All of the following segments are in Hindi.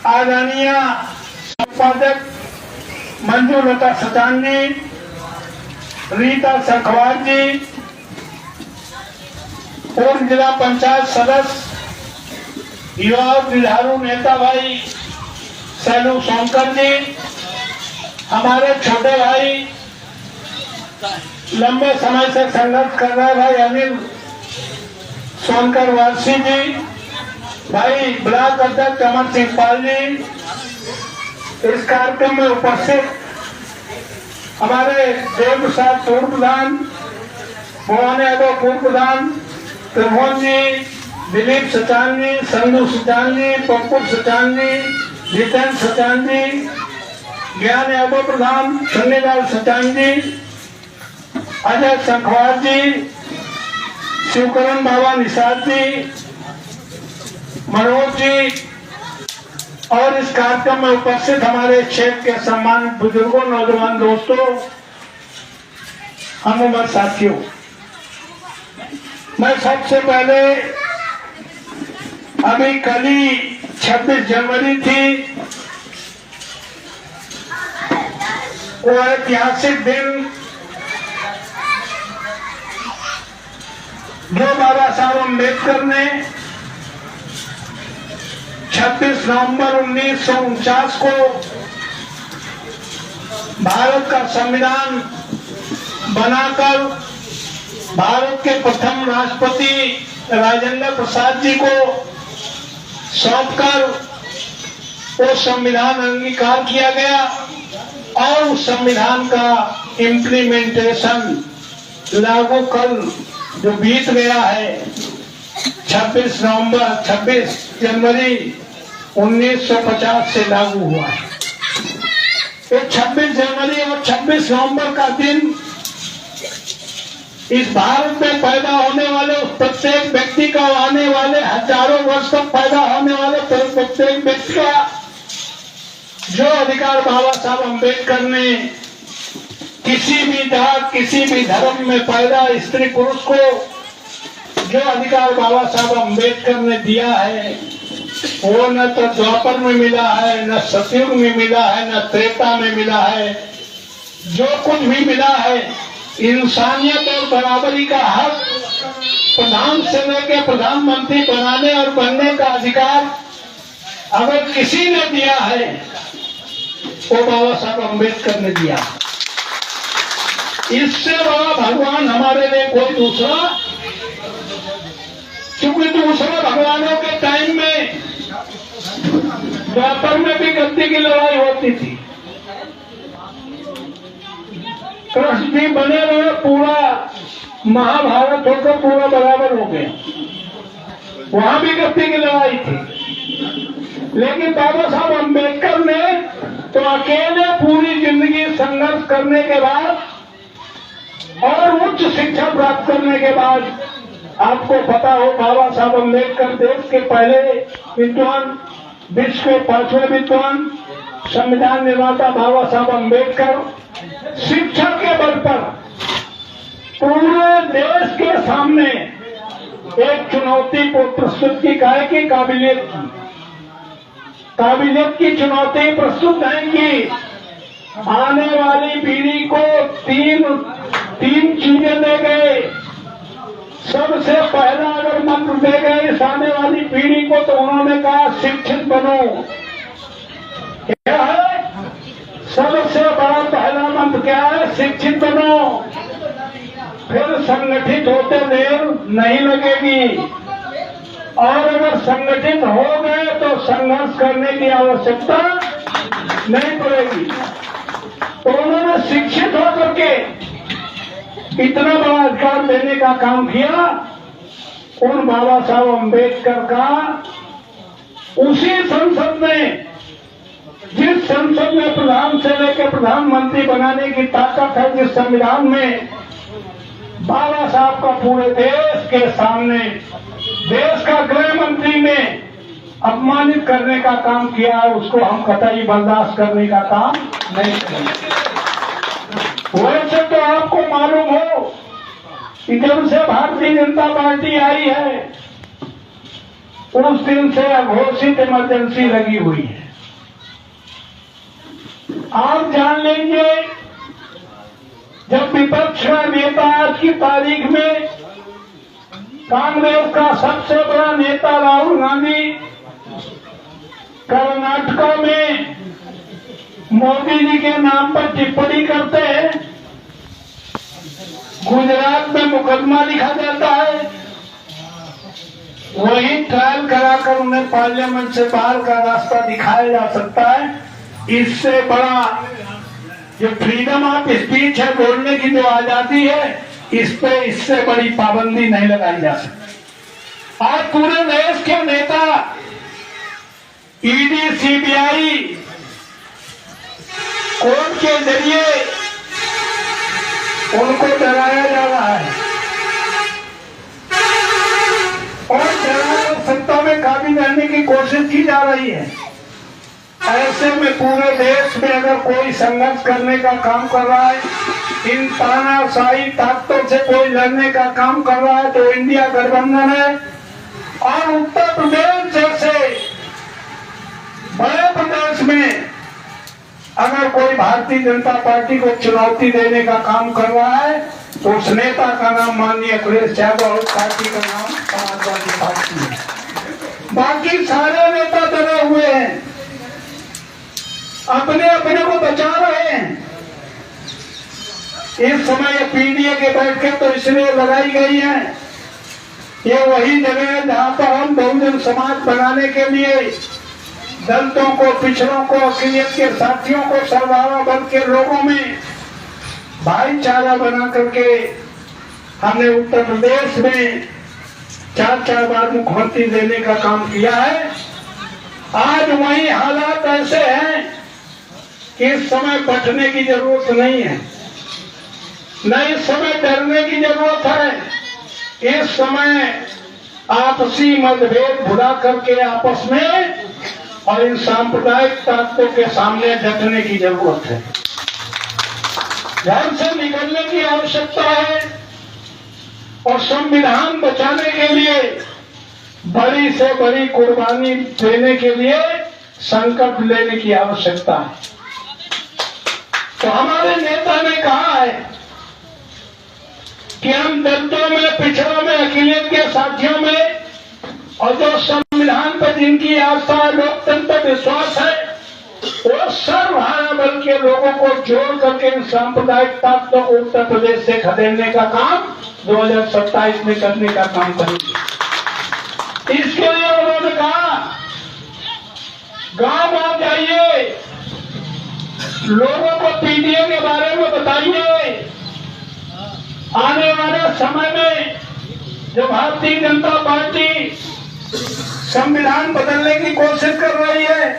आदरणीय संपादक मंजूलता सचान जी, रीता सरखवार जी, पूर्व जिला पंचायत सदस्य युवा जुझारू नेता भाई सैलू सोनकर जी, हमारे छोटे भाई लंबे समय से संघर्ष कर रहे भाई अनिल सोनकर वारसी जी, भाई ब्लॉक अध्यक्ष अमर सिंह पाल जी, इस कार्यक्रम में उपस्थित हमारे देव प्रसाद पूर्व प्रधान, मोहन यादव पूर्व प्रधान, त्रिभुवन जी, दिलीप सचान जी, संधू सचान जी, पप्पू सचान जी, जितेंद्र सचान जी, ज्ञान यादव प्रधान, शनिलाल सचान जी, अजय संखवार जी, शिवकरण बाबा निषाद जी, मनोज जी और इस कार्यक्रम में उपस्थित हमारे क्षेत्र के सम्मानित बुजुर्गों, नौजवान दोस्तों, हम उम्र साथियों, मैं सबसे पहले अभी कल ही 26 जनवरी थी, वो ऐतिहासिक दिन जो बाबा साहब अम्बेडकर ने 26 नवंबर 1949 को भारत का संविधान बनाकर भारत के प्रथम राष्ट्रपति राजेंद्र प्रसाद जी को सौंपकर वो संविधान अंगीकार किया गया और उस संविधान का इम्प्लीमेंटेशन लागू कल जो बीत गया है 26 जनवरी 1950 से लागू हुआ है। ये 26 जनवरी और 26 नवंबर का दिन इस भारत में पैदा होने वाले प्रत्येक व्यक्ति का, आने वाले हजारों वर्ष तक पैदा होने वाले प्रत्येक व्यक्ति का जो अधिकार बाबा साहब अम्बेडकर ने किसी भी जात, किसी भी धर्म में पैदा स्त्री पुरुष को जो अधिकार बाबा साहब अम्बेडकर ने दिया है, वो न तो द्वापर में मिला है, न सतयुग में मिला है, न त्रेता में मिला है। जो कुछ भी मिला है, इंसानियत और बराबरी का हक, प्रधान से लेकर प्रधानमंत्री बनाने और बनने का अधिकार अगर किसी ने दिया है, वो बाबा साहब अम्बेडकर ने दिया। इससे बड़ा भगवान हमारे लिए कोई दूसरा, क्योंकि दूसरे भगवानों के टाइम में द्वापर में भी गद्दी की लड़ाई होती थी, कृष्ण भी बने रहे, पूरा महाभारत होकर पूरा बराबर हो गया, वहां भी गद्दी की लड़ाई थी। लेकिन बाबा साहब अम्बेडकर ने तो अकेले पूरी जिंदगी संघर्ष करने के बाद और उच्च शिक्षा प्राप्त करने के बाद, आपको पता हो बाबा साहब अम्बेडकर देश के पहले विद्वान, विश्व के 5वें विद्वान, संविधान निर्माता बाबा साहब अम्बेडकर शिक्षा के बल पर पूरे देश के सामने एक चुनौती को प्रस्तुत की, काहे की काबिलियत की चुनौती प्रस्तुत है कि आने वाली पीढ़ी को तीन चीजें दे गए। सबसे पहला अगर मंत्र दे गए इस आने वाली पीढ़ी को, तो उन्होंने कहा शिक्षित बनो। क्या है सबसे बड़ा पहला मंत्र? क्या है? शिक्षित बनो। फिर संगठित होते देर नहीं लगेगी, और अगर संगठित हो गए तो संघर्ष करने की आवश्यकता नहीं पड़ेगी। तो उन्होंने शिक्षित होकर के इतना बड़ा अधिकार देने का काम किया। उन बाबा साहब अम्बेडकर का उसी संसद में, जिस संसद में प्रधान से लेकर प्रधानमंत्री बनाने की ताकत है, जिस संविधान में बाबा साहब का पूरे देश के सामने देश का गृह मंत्री ने अपमानित करने का काम किया है, उसको हम कतई बर्दाश्त करने का काम नहीं करेंगे। वैसे तो आपको मालूम हो कि जब से भारतीय जनता पार्टी आई है, उस दिन से अघोषित इमरजेंसी लगी हुई है। आप जान लीजिए, जब विपक्ष का नेता आज की तारीख में कांग्रेस का सबसे बड़ा नेता राहुल गांधी कर्नाटक में मोदी जी के नाम पर टिप्पणी करते हैं, गुजरात में मुकदमा लिखा जाता है, वही ट्रायल कराकर उन्हें पार्लियामेंट से बाहर का रास्ता दिखाया जा सकता है। इससे बड़ा जो फ्रीडम ऑफ स्पीच है, बोलने की जो आजादी है, इस पे इससे बड़ी पाबंदी नहीं लगाई जा सकती। और पूरे देश के नेता ईडी सीबीआई कोर्ट के जरिए उनको डराया जा रहा है और डराकर सत्ता में काबिज रहने की कोशिश की जा रही है। ऐसे में पूरे देश में अगर कोई संघर्ष करने का काम कर रहा है, इन तानाशाही ताकतों से कोई लड़ने का काम कर रहा है, तो इंडिया गठबंधन है। और उत्तर प्रदेश जैसे बड़े प्रदेश में अगर कोई भारतीय जनता पार्टी को चुनौती देने का काम कर रहा है, तो उस नेता का नाम माननीय अखिलेश यादव और पार्टी का नाम समाजवादी पार्टी है। बाकी सारे नेता डरे हुए हैं, अपने अपने को बचा रहे हैं। इस समय पीडीए के बैठकें तो इसलिए लगाई गई है, ये वही जगह है जहां पर हम बहुजन समाज बनाने के लिए दलितों को, पिछड़ों को, अक़लियत के साथियों को, सरदारा वर्ग के लोगों में भाईचारा बना करके हमने उत्तर प्रदेश में 4 बार मुख्यमंत्री देने का काम किया है। आज वही हालात ऐसे हैं कि इस समय बचने की जरूरत नहीं है, न इस समय डरने की जरूरत है। इस समय आपसी मतभेद भुला करके आपस में और इन सांप्रदायिक ताकतों के सामने डटने की जरूरत है। घर से निकलने की आवश्यकता है और संविधान बचाने के लिए बड़ी से बड़ी कुर्बानी देने के लिए संकल्प लेने की आवश्यकता है। तो हमारे नेता ने कहा है कि हम दलितों में, पिछड़ों में, अक़लियत के साथियों में और जो संविधान पर जिनकी आस्था, लोकतंत्र पर विश्वास है, वो सर्वहारा बल के लोगों को जोड़ करके इन सांप्रदायिक ताकतों को उत्तर प्रदेश से खदेड़ने का काम 2027 में करने का काम करेंगे। इसके लिए उन्होंने कहा, गांव गांव जाइए, लोगों को पीडीए के बारे में बताइए। आने वाले समय में जो भारतीय जनता पार्टी संविधान बदलने की कोशिश कर रही है,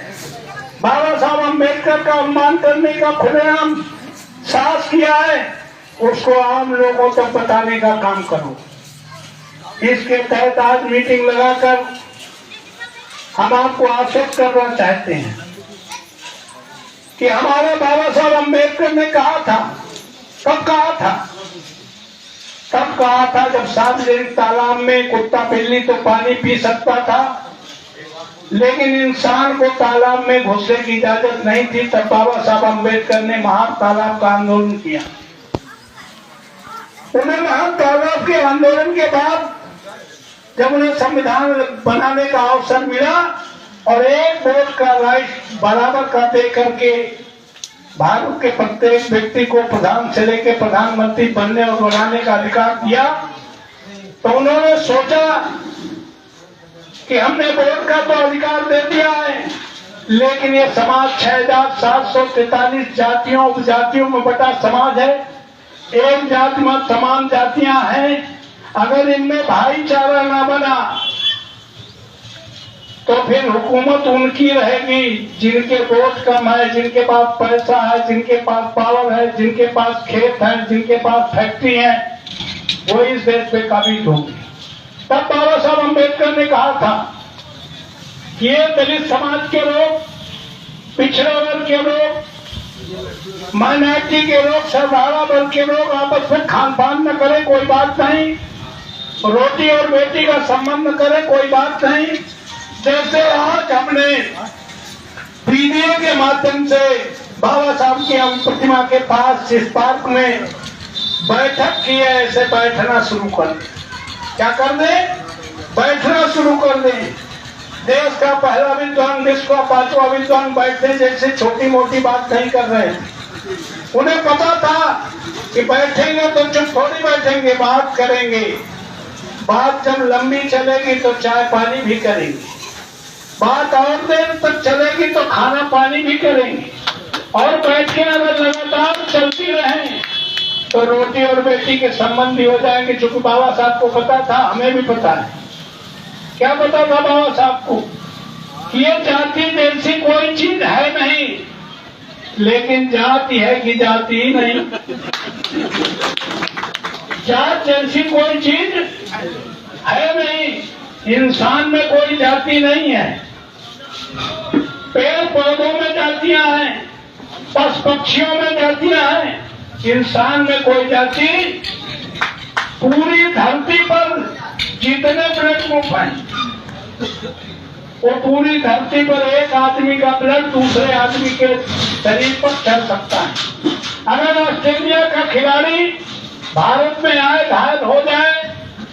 बाबा साहब अम्बेडकर का अपमान करने का खुलेआम साहस किया है, उसको आम लोगों तक बताने का काम करो। इसके तहत आज मीटिंग लगाकर हम आपको आश्वस्त करना चाहते हैं कि हमारे बाबा साहब अम्बेडकर ने कहा था, कब कहा था? तब कहा था जब सार्वजनिक तालाब में कुत्ता बिल्ली तो पानी पी सकता था, लेकिन इंसान को तालाब में घुसने की इजाजत नहीं थी। तब बाबा साहब अम्बेडकर ने महान तालाब का आंदोलन किया। उन्हें महान तालाब के आंदोलन के बाद जब उन्हें संविधान बनाने का अवसर मिला और एक वोट का राइट बराबर का दे करके भारत के प्रत्येक व्यक्ति को प्रधान से लेकर प्रधानमंत्री बनने और बनाने का अधिकार दिया, तो उन्होंने सोचा कि हमने वोट का तो अधिकार दे दिया है, लेकिन ये समाज 6,743 जातियों उपजातियों में बटा समाज है। एक जाति में तमाम जातियां हैं, अगर इनमें भाईचारा ना बना तो फिर हुकूमत उनकी रहेगी जिनके वोट कम है, जिनके पास पैसा है, जिनके पास पावर है, जिनके पास खेत है, जिनके पास फैक्ट्री है, वो इस देश पे काबिज होंगे। तब बाबा साहब अम्बेडकर ने कहा था कि ये दलित समाज के लोग, पिछड़े वर्ग के लोग, माइनॉरिटी के लोग, सर्वहारा वर्ग के लोग आपस में खान पान न करें, कोई बात नहीं, रोटी और बेटी का संबंध न करें, कोई बात नहीं। जैसे आज हमने पीडीए के माध्यम से बाबा साहब की हम प्रतिमा के पास इस पार्क में बैठक की है, ऐसे बैठना शुरू कर दे। क्या कर दे? बैठना शुरू कर दे। देश का पहला विद्वान, विश्व का 5वां विद्वान बैठने जैसे छोटी मोटी बात नहीं कर रहे हैं। उन्हें पता था कि बैठेंगे तो चुप थोड़ी बैठेंगे, बात करेंगे। बात जब लंबी चलेगी तो चाय पानी भी करेंगे, बात और देर तक चलेगी तो खाना पानी भी करेंगे, और बैठ के अगर लगातार चलती रहे तो रोटी और बेटी के संबंध भी हो जाएंगे। चूंकि बाबा साहब को पता था, हमें भी पता है। क्या पता था बाबा साहब को? कि ये जाति जैसी कोई चीज है नहीं, लेकिन जाति है कि जाति ही नहीं। जात जैसी कोई चीज है नहीं। इंसान में कोई जाति नहीं है। पेड़ पौधों में जातियां हैं, पशु पक्षियों में जातियां हैं, इंसान में कोई जाति। पूरी धरती पर जितने ब्लड ग्रुप हैं, वो पूरी धरती पर एक आदमी का ब्लड दूसरे आदमी के शरीर पर चल सकता है। अगर ऑस्ट्रेलिया का खिलाड़ी भारत में आए, घायल हो जाए,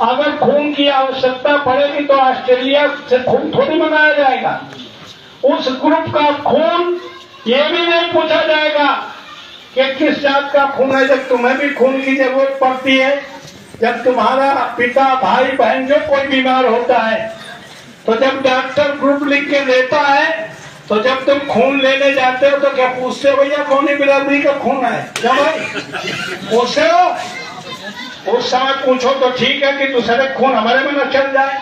अगर खून की आवश्यकता पड़ेगी तो ऑस्ट्रेलिया से खून थोड़ी मंगाया जाएगा। उस ग्रुप का खून ये भी नहीं पूछा जाएगा कि किस जात का खून है। जब तुम्हें भी खून की जरूरत पड़ती है, जब तुम्हारा पिता, भाई, बहन जो कोई बीमार होता है, तो जब डॉक्टर ग्रुप लिख के देता है, तो जब तुम खून लेने जाते हो तो क्या पूछते हो भैया कौन सी बिरादरी का खून है? क्या भाई पूछते हो? उस समय पूछो तो ठीक है कि दूसरे खून हमारे में न चल जाए।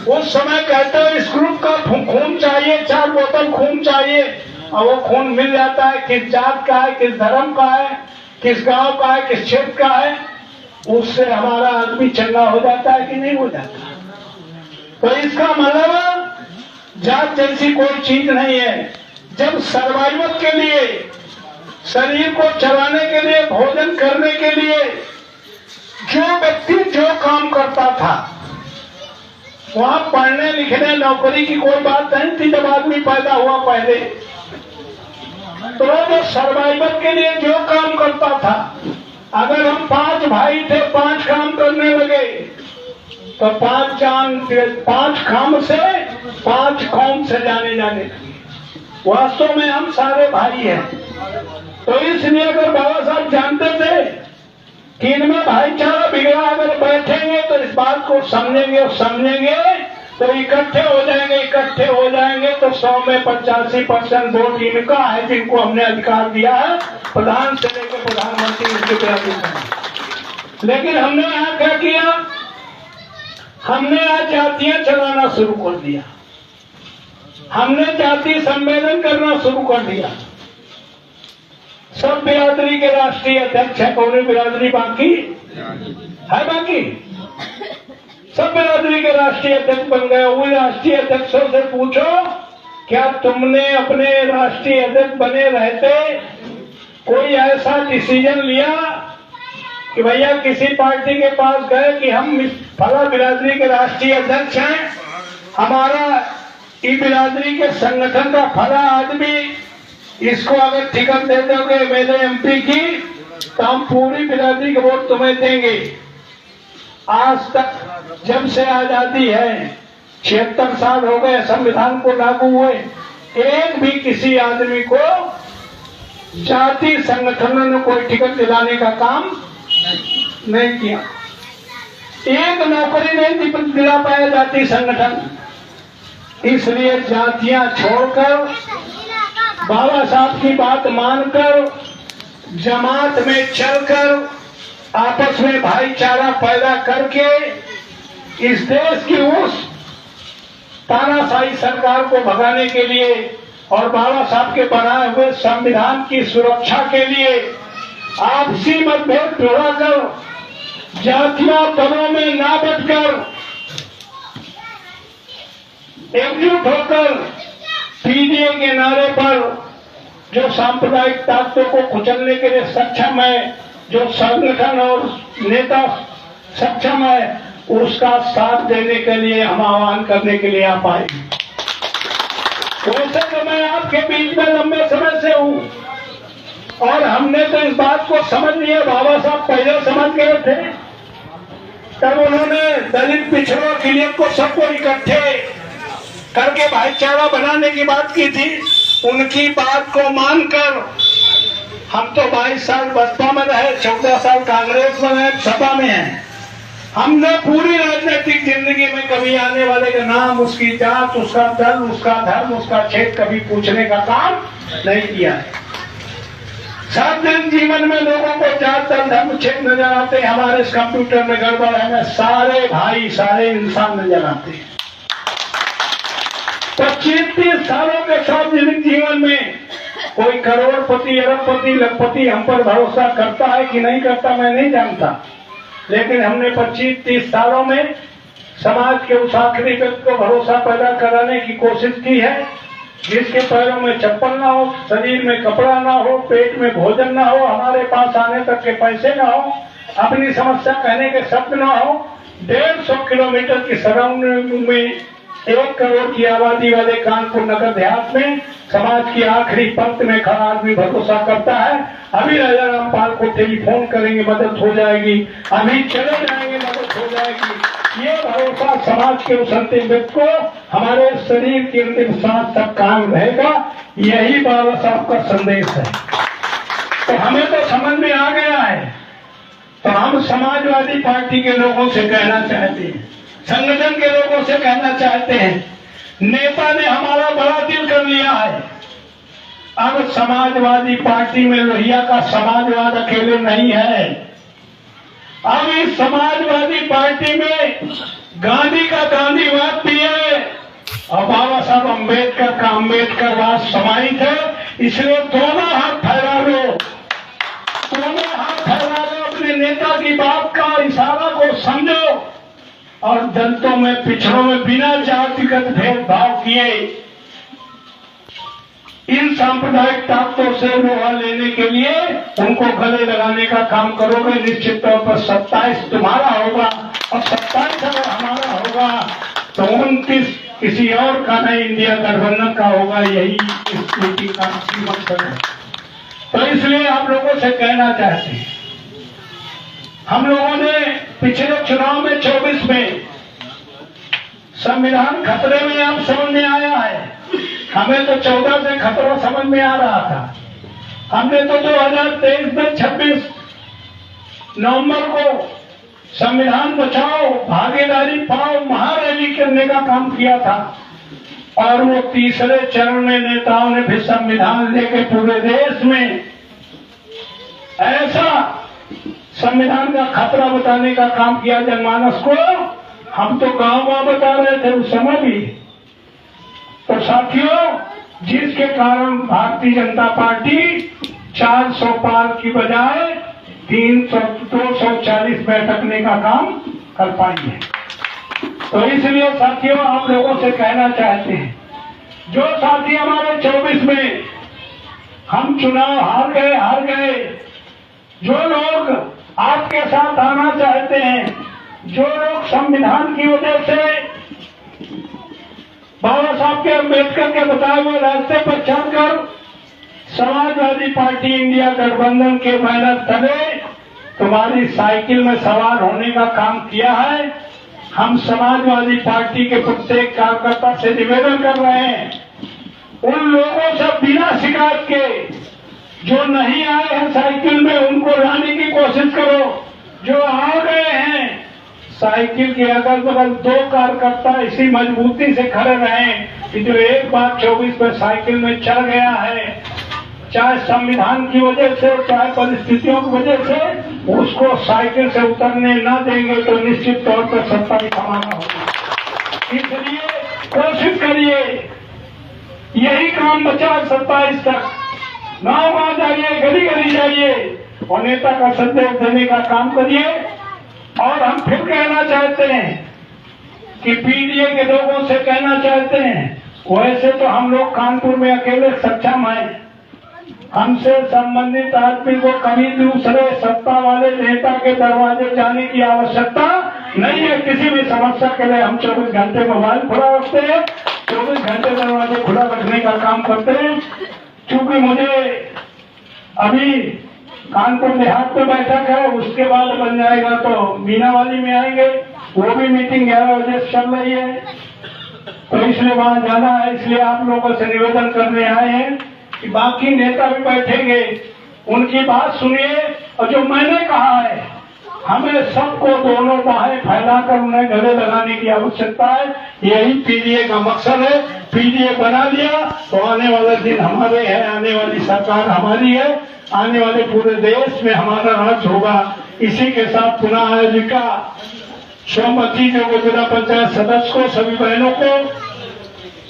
उस समय कहते हो इस ग्रुप का खून चाहिए, 4 बोतल खून चाहिए, और वो खून मिल जाता है। किस जात का है, किस धर्म का है, किस गांव का है, किस क्षेत्र का है, उससे हमारा आदमी चंगा हो जाता है कि नहीं हो जाता। तो इसका मतलब जात जैसी कोई चीज नहीं है। जब सर्वाइवल के लिए, शरीर को चलाने के लिए, भोजन करने के लिए जो व्यक्ति जो काम करता था, वहां पढ़ने लिखने नौकरी की कोई बात नहीं थी। जब आदमी पैदा हुआ पहले, तो जो सर्वाइवल के लिए जो काम करता था, अगर हम 5 भाई थे, 5 काम करने लगे, तो 5 काम से 5 कौम से जाने लगे। वास्तव में हम सारे भाई हैं। तो इसलिए अगर बाबा साहब जानते थे कि इनमें भाईचारा बिगड़ा, अगर बैठेंगे तो इस बात को समझेंगे, और समझेंगे तो इकट्ठे हो जाएंगे तो 100 में 85% वोट इनका है, जिनको हमने अधिकार दिया है, प्रधान से लेकर प्रधानमंत्री इसके। लेकिन हमने यहाँ क्या किया? हमने आज जातियां चलाना शुरू कर दिया। हमने जाति सम्मेलन करना शुरू कर दिया। सब बिरादरी के राष्ट्रीय अध्यक्ष है। कौन बिरादरी बाकी है? बाकी सब बिरादरी के राष्ट्रीय अध्यक्ष बन गए। वो राष्ट्रीय अध्यक्षों से पूछो, क्या तुमने अपने राष्ट्रीय अध्यक्ष बने रहते कोई ऐसा डिसीजन लिया कि भैया किसी पार्टी के पास गए कि हम इस फला बिरादरी के राष्ट्रीय अध्यक्ष हैं, हमारा इस बिरादरी के संगठन का फला आदमी, इसको अगर टिकट दे दोगे मेरे एमपी की, तो हम पूरी बिरादरी का वोट तुम्हें देंगे। आज तक जब से आजादी है, 76 साल हो गए संविधान को लागू हुए, एक भी किसी आदमी को जाति संगठनों ने कोई टिकट दिलाने का काम नहीं किया। एक नौकरी नहीं दिला पाया जाति संगठन। इसलिए जातियां छोड़कर, बाबा साहब की बात मानकर, जमात में चलकर, आपस में भाईचारा पैदा करके इस देश की उस तानाशाही सरकार को भगाने के लिए और बाबा साहब के बनाए हुए संविधान की सुरक्षा के लिए आपसी मतभेद तोड़कर, जातियों दलों में ना बटकर एकजुट होकर पीडीए के नारे पर जो सांप्रदायिक ताकतों को कुचलने के लिए सक्षम है, जो संगठन और नेता सक्षम है, उसका साथ देने के लिए हम आह्वान करने के लिए आप आए। वैसे तो मैं आपके बीच में लंबे समय से हूँ, और हमने तो इस बात को समझ लिया, बाबा साहब पहले समझ गए थे। तब उन्होंने दलित पिछड़ों अखिलियत को सबको इकट्ठे करके भाईचारा बनाने की बात की थी। उनकी बात को मानकर हम तो 22 साल बसपा में रहे, 14 साल कांग्रेस में रहे, सपा में हैं। हमने पूरी राजनीतिक जिंदगी में कभी आने वाले का नाम, उसकी जात, उसका दल, उसका धर्म, उसका क्षेत्र कभी पूछने का काम नहीं किया है। सार्वजनिक जीवन में लोगों को जात, दल, धर्म, क्षेत्र नजर आते हैं। हमारे इस कंप्यूटर में गड़बड़ है, में सारे भाई, सारे इंसान नजर आते हैं। 25-30 सालों के सार्वजनिक जीवन में कोई करोड़पति, अरबपति, लखपति हम पर भरोसा करता है कि नहीं करता मैं नहीं जानता, लेकिन हमने 25-30 सालों में समाज के उस आखिरी व्यक्ति को भरोसा पैदा कराने की कोशिश की है जिसके पैरों में चप्पल ना हो, शरीर में कपड़ा ना हो, पेट में भोजन ना हो, हमारे पास आने तक के पैसे ना हो, अपनी समस्या कहने के शब्द ना हो। 150 किलोमीटर की सराउंडिंग में 1 करोड़ की आबादी वाले कानपुर नगर देहात में समाज की आखिरी पंक्ति में खड़ा आदमी भरोसा करता है। अभी राजा रामपाल को टेलीफोन करेंगे, मदद हो जाएगी, अभी चले जाएंगे, मदद हो जाएगी। ये भरोसा समाज के उस अंतिम व्यक्ति को हमारे शरीर की अंतिम सांस तक कायम रहेगा। यही बाबा साहब का संदेश है। तो हमें तो समझ में आ गया है। तो हम समाजवादी पार्टी के लोगों से कहना चाहते हैं, संगठन के लोगों से कहना चाहते हैं, नेता ने हमारा बड़ा दिल कर लिया है। अब समाजवादी पार्टी में लोहिया का समाजवाद अकेले नहीं है। अब इस समाजवादी पार्टी में गांधी का गांधीवाद भी है और बाबा साहब अम्बेडकर का अम्बेडकरवाद समाहित है। इसलिए दोनों हाथ फैला लो, दोनों हाथ फैला लो, अपने नेता की बात का इशारा को समझो और दलितों में, पिछड़ों में बिना जातिगत भेदभाव किए इन सांप्रदायिक ताकतों से लोहा लेने के लिए उनको गले लगाने का काम करोगे। निश्चित तौर पर 27 तुम्हारा होगा और 27 अगर हमारा होगा तो 29 किसी और का नहीं, इंडिया गठबंधन का होगा। यही इस नीति का मकसद है। तो इसलिए आप लोगों से कहना चाहते हैं, हम लोगों ने पिछले चुनाव में 24 में संविधान खतरे में अब समझ में आया है। हमें तो 14 से खतरा समझ में आ रहा था। हमने तो 2023 में 26 नवंबर को संविधान बचाओ, भागीदारी पाओ महारैली करने का काम किया था और वो तीसरे चरण में नेताओं ने फिर संविधान लेके पूरे देश में ऐसा संविधान का खतरा बताने का काम किया जनमानस को। हम तो गांव बता रहे थे उस समय भी। तो साथियों, जिसके कारण भारतीय जनता पार्टी 400 पार की बजाय 240 बैठकने का काम कर पाई है। तो इसलिए साथियों, आप लोगों से कहना चाहते हैं, जो साथी हमारे 24 में हम चुनाव हार गए, जो लोग आपके साथ आना चाहते हैं, जो लोग संविधान की वजह से बाबा साहब के अम्बेडकर के बताए हुए रास्ते पर चलकर समाजवादी पार्टी इंडिया गठबंधन के बैनर तले तुम्हारी साइकिल में सवार होने का काम किया है, हम समाजवादी पार्टी के प्रत्येक कार्यकर्ता से निवेदन कर रहे हैं, उन लोगों से बिना शिकायत के जो नहीं आए हैं साइकिल में उनको लाने की कोशिश करो। जो आ गए हैं साइकिल के अगल बगल 2 कार्यकर्ता इसी मजबूती से खड़े रहें कि जो एक बार 24 में साइकिल में चढ़ गया है, चाहे संविधान की वजह से चाहे परिस्थितियों की वजह से, उसको साइकिल से उतरने न देंगे तो निश्चित तौर पर सत्ता ही हमारा होगा। इसलिए कोशिश करिए, यही काम बचा 27 तक। गाँव जाइए, गली गली जाइए और नेता का संदेश देने का काम करिए। और हम फिर कहना चाहते हैं कि पीडीए के लोगों से कहना चाहते हैं, वैसे तो हम लोग कानपुर में अकेले सक्षम हैं, हमसे संबंधित आदमी को कभी दूसरे सत्ता वाले नेता के दरवाजे जाने की आवश्यकता नहीं है। किसी भी समस्या के लिए हम 24 घंटे मोबाइल खुला रखते हैं, 24 घंटे दरवाजे खुला रखने का काम करते हैं। क्योंकि मुझे अभी कानपुर देहात में बैठक है, उसके बाद बन जाएगा तो मीनावाली में आएंगे, वो भी मीटिंग 11 बजे से चल रही है, तो इसलिए वहां जाना है। इसलिए आप लोगों से निवेदन करने आए हैं कि बाकी नेता भी बैठेंगे, उनकी बात सुनिए। और जो मैंने कहा है, हमें सबको दोनों बाहें फैलाकर उन्हें गले लगाने की आवश्यकता है। यही पीडीए का मकसद है। पीडीए बना लिया तो आने वाला दिन हमारे है, आने वाली सरकार हमारी है, आने वाले पूरे देश में हमारा राज होगा। इसी के साथ पुनः आयोजिका सोमवती जो जिला पंचायत सदस्य को, सभी बहनों को,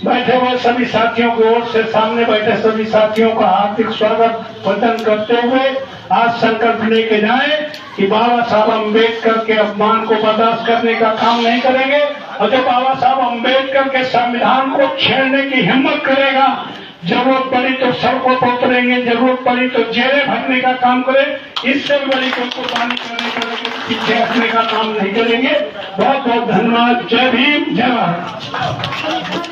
बैठे हुए सभी साथियों की ओर से, सामने बैठे सभी साथियों का हार्दिक स्वागत वंदन करते हुए आज संकल्प लेके जाए कि बाबा साहब अम्बेडकर के अपमान को बर्दाश्त करने का काम नहीं करेंगे। और जो बाबा साहब अम्बेडकर के संविधान को छेड़ने की हिम्मत करेगा, जरूरत पड़ी तो सड़कों पर उतरेंगे, जरूरत पड़ी तो जेलें भरने का काम करें। इससे बड़ी कोई कुर्बानी करने के पीछे हटने का काम नहीं करेंगे। बहुत बहुत धन्यवाद। जय भीम, जय भारत।